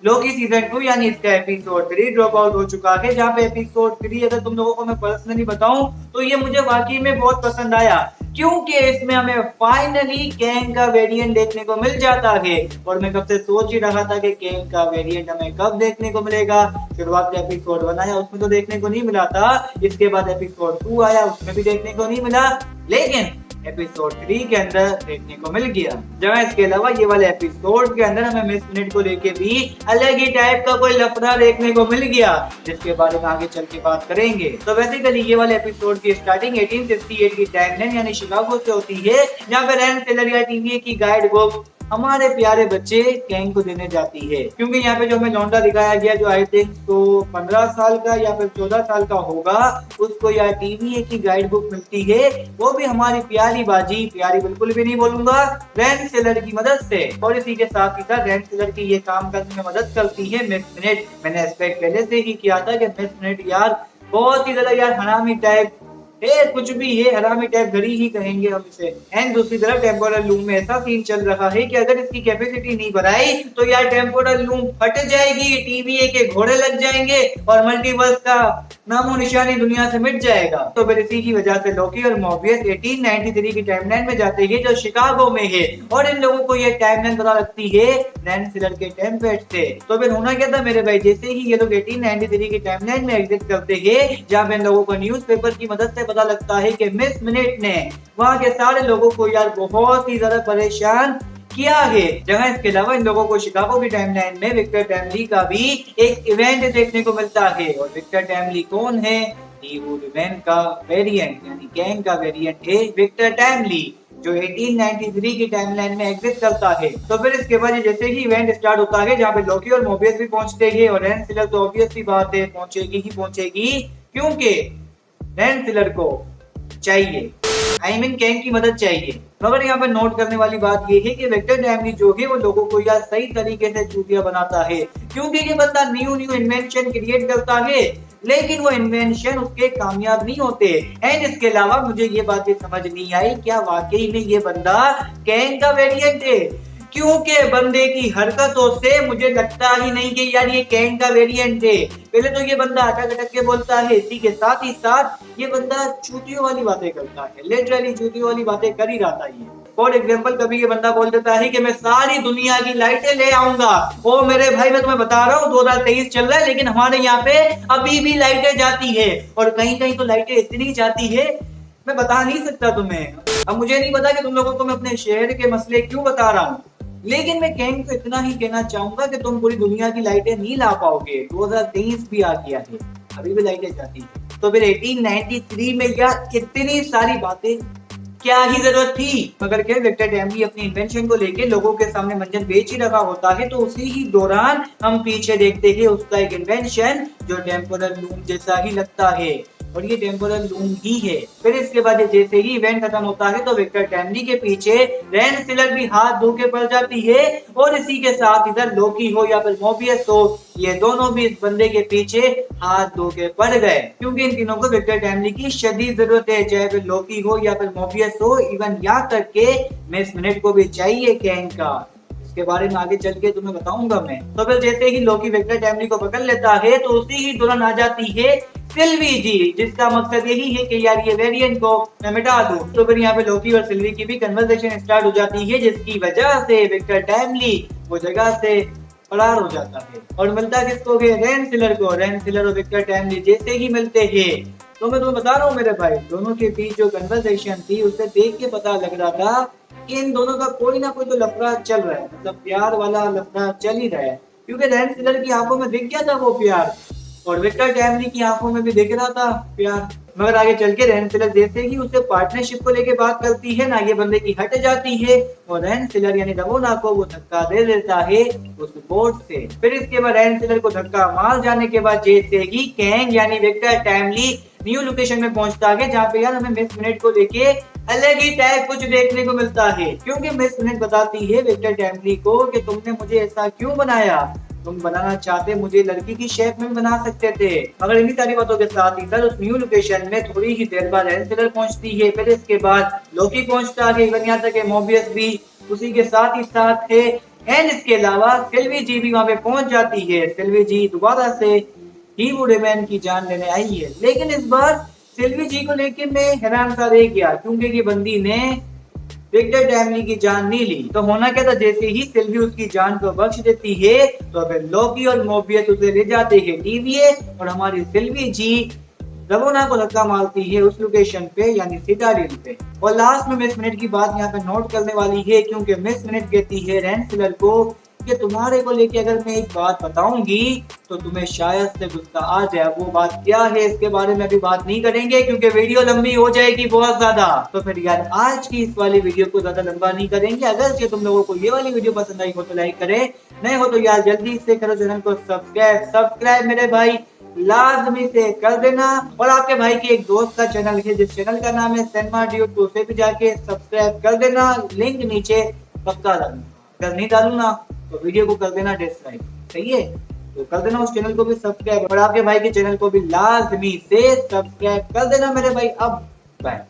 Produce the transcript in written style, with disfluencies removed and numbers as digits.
Loki season 2 यानी इसका episode 3 drop out हो चुका है, जहाँ पे एपिसोड 3 अगर तुम लोगों को मैं पर्सनली बताऊं तो ये मुझे वाकई में बहुत पसंद आया, क्योंकि इसमें हमें फाइनली कैंग का वेरिएंट देखने को मिल जाता है। और मैं कब से सोच ही रहा था कि कैंग का वेरिएंट हमें कब देखने को मिलेगा। शुरुआत में एपिसोड 1 आया, उसमें तो देखने को नहीं मिला था। इसके बाद एपिसोड 2 आया, उसमें भी देखने को नहीं मिला, लेकिन एपिसोड 3 के अंदर देखने को मिल गया। जहाँ इसके अलावा ये वाले एपिसोड के अंदर हमें मिस मिनट को लेके भी अलग ही टाइप का कोई लफड़ा देखने को मिल गया, जिसके बारे में आगे चल के बात करेंगे। तो बेसिकली ये वाले एपिसोड की स्टार्टिंग 1868 की टाइमलाइन यानी शिकागो से होती है, जहाँ पे रैन टेलर या टीवीए की गाइड बुक हमारे प्यारे बच्चे कैंग को देने जाती है। क्योंकि यहाँ पे जो हमें लौंडा दिखाया गया, जो आई थिंक तो 15 साल का या फिर 14 साल का होगा, उसको या टीवीए की गाइड बुक मिलती है, वो भी हमारी प्यारी बाजी, प्यारी बिल्कुल भी नहीं बोलूंगा, रैन सेलर की मदद से। और इसी के साथ ही साथ रैन सेलर की ये काम करने में मदद करती है मिस मिनट। मैंने एक्सपेक्ट पहले से ही किया था कि मिस मिनट यार बहुत ही ज्यादा यार हरामी टाइप कुछ भी है, हरामी टाइप घड़ी ही कहेंगे हम इसे। एंड दूसरी तरफ टेम्पोरल लूम में ऐसा सीन चल रहा है कि अगर इसकी कैपेसिटी नहीं बढ़ाई तो यार टेम्पोरल लूम फट जाएगी, टीवीए के घोड़े लग जाएंगे और मल्टीवर्स का नामो निशानी दुनिया से मिट जाएगा। तो फिर इसी की वजह से लोकी और मोबियस 1893 की टाइमलाइन में जाते हैं, जो शिकागो में है। और इन लोगों को ये टाइमलाइन पता लगती है रैन सिलर के टेम्पलेट से। तो फिर होना क्या था मेरे भाई, जैसे ही ये लोग 1893 की टाइमलाइन में एग्जिट करते हैं, जहाँ पे इन लोगों को न्यूज़पेपर की मदद से पता लगता है कि मिस मिनट ने वहां के सारे लोगों को यार बहुत ही ज्यादा परेशान किया है। जहां इसके अलावा इन लोगों को शिकागो की टाइमलाइन में विक्टर टैमली का भी एक इवेंट देखने को मिलता है। और विक्टर टैमली कौन है? वो इवेंट का वेरिएंट यानी गैंग का वेरिएंट है विक्टर टैमली, जो 1893 की टाइमलाइन में एग्जिस्ट करता है। तो फिर इसके बाद जैसे ही इवेंट स्टार्ट होता है, जहाँ पे लोकी और मोबियस भी पहुंचते हैं, और रैन सिलर तो ऑब्वियस सी बात है पहुंचेगी ही पहुंचेगी, क्योंकि रैन सिलर को चाहिए कैंग की मदद चाहिए। मगर यहाँ पे नोट करने वाली बात ये है कि विक्टर टैमली जो है वो लोगों को यार सही तरीके से चूतिया बनाता है, क्योंकि ये बंदा न्यू इन्वेंशन क्रिएट करता है, लेकिन वो इन्वेंशन उसके कामयाब नहीं होते। एंड इसके अलावा मुझे ये बात समझ नहीं आई, क्या वाकई में ये बंदा कैंग का वेरिएंट है? क्योंकि बंदे की हरकतों से मुझे लगता ही नहीं कि यार ये कैंग का वेरिएंट है। पहले तो ये बंदा अटक अटक के बोलता है, इसी के साथ ही साथ ये बंदा चूतियों वाली बातें करता है, लिटरली चूतियों वाली बातें कर ही रहा था ये। फॉर एग्जाम्पल कभी ये बंदा बोल देता है कि मैं सारी दुनिया की लाइटें ले आऊंगा। ओ मेरे भाई मैं तुम्हें बता रहा हूँ 2023 चल रहा है, लेकिन हमारे यहाँ पे अभी भी लाइटें जाती है, और कहीं कहीं तो लाइटें इतनी जाती है मैं बता नहीं सकता तुम्हें। अब मुझे नहीं पता कि तुम लोगों को मैं अपने शहर के मसले क्यों बता रहा हूँ, लेकिन मैं कैंग को इतना ही कहना चाहूंगा कि तुम पूरी दुनिया की लाइटें नहीं ला पाओगे। 2023 भी आ गया है, अभी भी लाइटें जाती है। तो फिर 1893 में यार इतनी सारी बातें क्या ही जरूरत थी। मगर क्या विक्टर टैमली अपनी इन्वेंशन को लेके लोगों के सामने मंजन बेच ही रखा होता है, तो उसी ही दौरान हम पीछे देखते हैं उसका एक इन्वेंशन जो टेम्पोरल लूम जैसा ही लगता है, और ये टेम्पोरल लूम ही है। फिर इसके बाद जैसे ही इवेंट खत्म होता है तो विक्टर टैमली के पीछे रैन सिलर भी हाथ धो के पड़ जाती है, और इसी के साथ इधर लोकी हो या फिर मोबियस हो, ये दोनों भी इस बंदे के पीछे हाथ धो के पड़ गए, क्योंकि इन तीनों को विक्टर टैमली की शदीद जरूरत है, चाहे फिर लोकी हो या फिर मोबियस हो, इवन यहाँ तक के मिस मिनट को भी चाहिए कैंग का। के बारे में आगे चल के तुम्हें बताऊंगा मैं। तो फिर जैसे ही लोकी विक्टर टैमली को पकड़ लेता है, तो उसी ही दौरान आ जाती है सिल्वी जी, जिसका मकसद यही है कि यार ये वेरिएंट को मैं मिटा दूं। तो फिर यहाँ पे लोकी और सिल्वी की भी कन्वर्सेशन स्टार्ट हो जाती है, जिसकी वजह से विक्टर टैमली वो जगह से फरार हो जाता है। और मिलता किसको? रैन सिलर को। रैन सिलर और विक्टर टैमली जैसे ही मिलते हैं, तो मैं तुम्हें बता रहा हूँ मेरे भाई, दोनों के बीच जो कन्वर्सेशन थी उसे देख के पता लग रहा था कि इन दोनों का कोई ना कोई तो लफड़ा चल रहा है, मतलब प्यार वाला लफड़ा चल ही रहा है, क्योंकि रैन सिलर की आंखों में दिख गया था वो प्यार, और विक्टर टैमली की आंखों में भी दिख रहा था प्यार। मगर आगे चल के रैन सिलर जैसे ही उसे पार्टनरशिप को लेके बात करती है ना, ये बंदे की हट जाती है, और रैन सिलर यानी रमोना को वो धक्का दे देता है उस बोर्ड से। फिर इसके बाद रैन सिलर को धक्का मार जाने के बाद जैसे ही कैंग यानी विक्टर टैमली न्यू लोकेशन में पहुंचता है, जहाँ पे यार हमें मिस मिनट को लेके अलग ही टाइप कुछ देखने को मिलता है, क्योंकि मिस मिनट बताती है विक्टर टैमली को कि तुमने मुझे ऐसा क्यों बनाया, तुम बनाना चाहते मुझे लड़की की शेप में बना सकते थे। मगर इन्हीं सारी बातों के साथ ही उस न्यू लोकेशन में थोड़ी ही देर बाद रैन सिलर पहुंचती है, फिर इसके बाद लोकी पहुंचता है, इवन यहाँ तक मोबियस भी उसी के साथ ही साथ है। एंड इसके अलावा सिल्वी जी भी वहां पे पहुंच जाती है। सिल्वी जी दोबारा से ही वुडमैन की जान लेने आई है, लेकिन इस बार सिल्वी जी को लेके मैं हैरान सा रह गया क्योंकि ये बंदी ने विक्टर डैमली की जान नहीं ली। तो होना क्या था, जैसे ही सिल्वी उसकी जान को बख्श देती है तो फिर लोकी और मोबियस उसे ले जाते हैं टीवीए और हमारी सिल्वी जी रवोना को धक्का मारती है उस लोकेशन पे यानी सिटाडेल पे। और लास्ट में मिस मिनट की बात यहाँ पे नोट करने वाली है क्योंकि मिस मिनट कहती है रेंसिलर को कि तुम्हारे को लेके अगर मैं एक बात बताऊंगी तो तुम्हें शायद से गुस्सा आ जाए। वो बात क्या है इसके बारे में अभी बात नहीं करेंगे क्योंकि वीडियो लंबी हो जाएगी बहुत ज्यादा। तो फिर यार आज की इस वाली वीडियो को ज्यादा लंबा नहीं करेंगे। अगर तुम लोगों को ये वाली वीडियो पसंद आई हो तो लाइक करे, नए हो तो यार जल्दी से करो चैनल को सब्सक्राइब मेरे भाई लाजमी से कर देना। और आपके भाई के एक दोस्त का चैनल है जिस चैनल का नाम है सिनेमा ड्यूड, तो उसे भी जाके सब्सक्राइब कर देना। लिंक नीचे पक्का डालूंगा, अगर नहीं डालू ना तो वीडियो को कर देना डिसलाइक, सही है? तो कर देना उस चैनल को भी सब्सक्राइब और आपके भाई के चैनल को भी लाजमी से सब्सक्राइब कर देना मेरे भाई। अब बाय।